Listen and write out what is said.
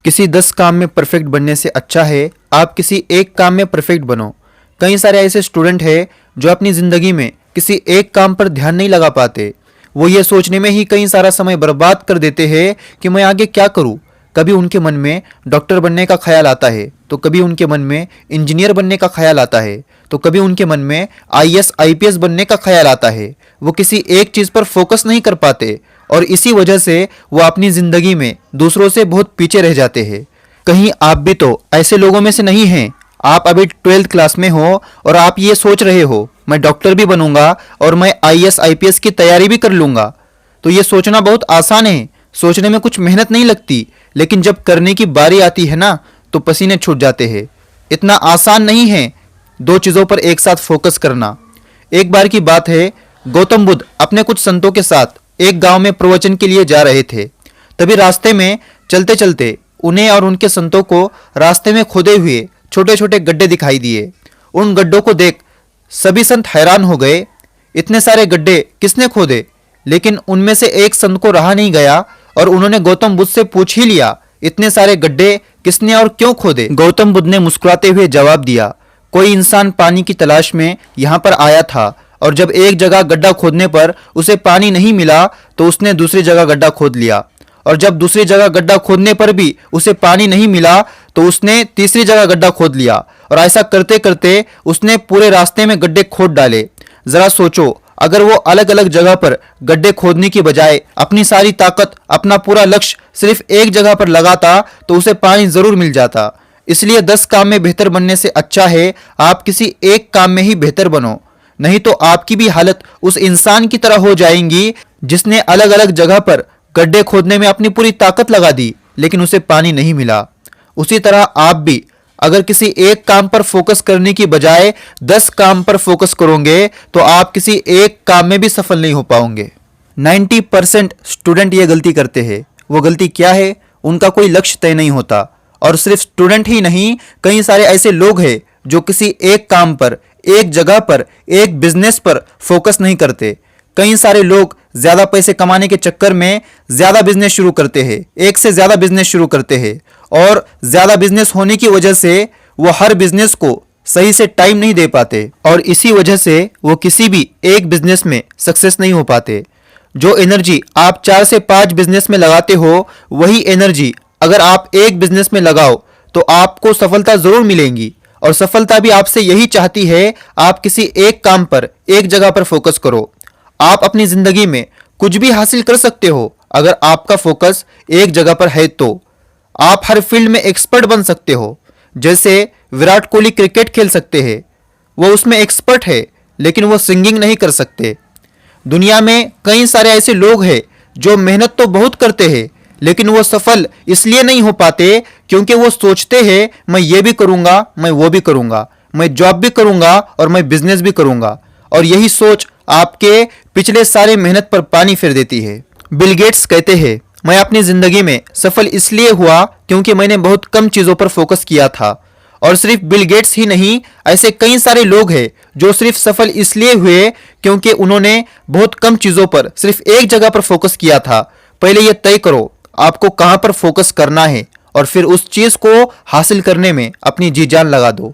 किसी 10 काम में परफेक्ट बनने से अच्छा है आप किसी एक काम में परफेक्ट बनो। कई सारे ऐसे स्टूडेंट हैं जो अपनी ज़िंदगी में किसी एक काम पर ध्यान नहीं लगा पाते। वो ये सोचने में ही कई सारा समय बर्बाद कर देते हैं कि मैं आगे क्या करूं। कभी उनके मन में डॉक्टर बनने का ख्याल आता है, तो कभी उनके मन में इंजीनियर बनने का ख्याल आता है, तो कभी उनके मन में आईएएस आईपीएस बनने का ख्याल आता है। वो किसी एक चीज़ पर फोकस नहीं कर पाते और इसी वजह से वो अपनी ज़िंदगी में दूसरों से बहुत पीछे रह जाते हैं। कहीं आप भी तो ऐसे लोगों में से नहीं हैं? आप अभी 12th क्लास में हो और आप ये सोच रहे हो मैं डॉक्टर भी बनूंगा और मैं आईएएस आईपीएस की तैयारी भी कर लूंगा। तो ये सोचना बहुत आसान है, सोचने में कुछ मेहनत नहीं लगती, लेकिन जब करने की बारी आती है ना तो पसीने छूट जाते हैं। इतना आसान नहीं है दो चीज़ों पर एक साथ फोकस करना। एक बार की बात है, गौतम बुद्ध अपने कुछ संतों के साथ एक गांव में प्रवचन के लिए जा रहे थे। तभी रास्ते में चलते चलते उन्हें और उनके संतों को रास्ते में खोदे हुए छोटे छोटे गड्ढे दिखाई दिए। उन गड्ढों को देख सभी संत हैरान हो गए। इतने सारे गड्ढे किसने खोदे? लेकिन उनमें से एक संत को रहा नहीं गया और उन्होंने गौतम बुद्ध से पूछ ही लिया, इतने सारे गड्ढे किसने और क्यों खोदे? गौतम बुद्ध ने मुस्कुराते हुए जवाब दिया, कोई इंसान पानी की तलाश में यहाँ पर आया था और जब एक जगह गड्ढा खोदने पर उसे पानी नहीं मिला तो उसने दूसरी जगह गड्ढा खोद लिया, और जब दूसरी जगह गड्ढा खोदने पर भी उसे पानी नहीं मिला तो उसने तीसरी जगह गड्ढा खोद लिया, और ऐसा करते करते उसने पूरे रास्ते में गड्ढे खोद डाले। जरा सोचो, अगर वो अलग अलग जगह पर गड्ढे खोदने की बजाय अपनी सारी ताकत, अपना पूरा लक्ष्य सिर्फ एक जगह पर लगाता तो उसे पानी जरूर मिल जाता। इसलिए 10 काम में बेहतर बनने से अच्छा है आप किसी एक काम में ही बेहतर बनो, नहीं तो आपकी भी हालत उस इंसान की तरह हो जाएगी जिसने अलग अलग जगह पर गड्ढे खोदने में अपनी पूरी ताकत लगा दी लेकिन उसे पानी नहीं मिला। उसी तरह आप भी अगर किसी एक काम पर फोकस करने की बजाय 10 काम पर फोकस करोगे तो आप किसी एक काम में भी सफल नहीं हो पाओगे। 90% स्टूडेंट ये गलती करते हैं। वो गलती क्या है? उनका कोई लक्ष्य तय नहीं होता। और सिर्फ स्टूडेंट ही नहीं, कई सारे ऐसे लोग हैं जो किसी एक काम पर, एक जगह पर, एक बिजनेस पर फोकस नहीं करते। कई सारे लोग ज्यादा पैसे कमाने के चक्कर में ज्यादा बिजनेस शुरू करते हैं, एक से ज्यादा बिजनेस शुरू करते हैं, और ज्यादा बिजनेस होने की वजह से वो हर बिजनेस को सही से टाइम नहीं दे पाते और इसी वजह से वो किसी भी एक बिजनेस में सक्सेस नहीं हो पाते। जो एनर्जी आप 4 से 5 बिजनेस में लगाते हो, वही एनर्जी अगर आप एक बिजनेस में लगाओ तो आपको सफलता जरूर मिलेगी। और सफलता भी आपसे यही चाहती है आप किसी एक काम पर, एक जगह पर फोकस करो। आप अपनी जिंदगी में कुछ भी हासिल कर सकते हो अगर आपका फोकस एक जगह पर है तो। आप हर फील्ड में एक्सपर्ट बन सकते हो। जैसे विराट कोहली क्रिकेट खेल सकते हैं, वो उसमें एक्सपर्ट है, लेकिन वो सिंगिंग नहीं कर सकते। दुनिया में कई सारे ऐसे लोग हैं जो मेहनत तो बहुत करते हैं लेकिन वो सफल इसलिए नहीं हो पाते क्योंकि वो सोचते हैं मैं ये भी करूंगा, मैं वो भी करूंगा, मैं जॉब भी करूंगा और मैं बिजनेस भी करूंगा, और यही सोच आपके पिछले सारे मेहनत पर पानी फेर देती है। बिल गेट्स कहते हैं, मैं अपनी जिंदगी में सफल इसलिए हुआ क्योंकि मैंने बहुत कम चीजों पर फोकस किया था। और सिर्फ बिल गेट्स ही नहीं, ऐसे कई सारे लोग हैं जो सिर्फ सफल इसलिए हुए क्योंकि उन्होंने बहुत कम चीजों पर सिर्फ एक जगह पर फोकस किया था। पहले यह तय करो आपको कहां पर फोकस करना है और फिर उस चीज को हासिल करने में अपनी जी जान लगा दो।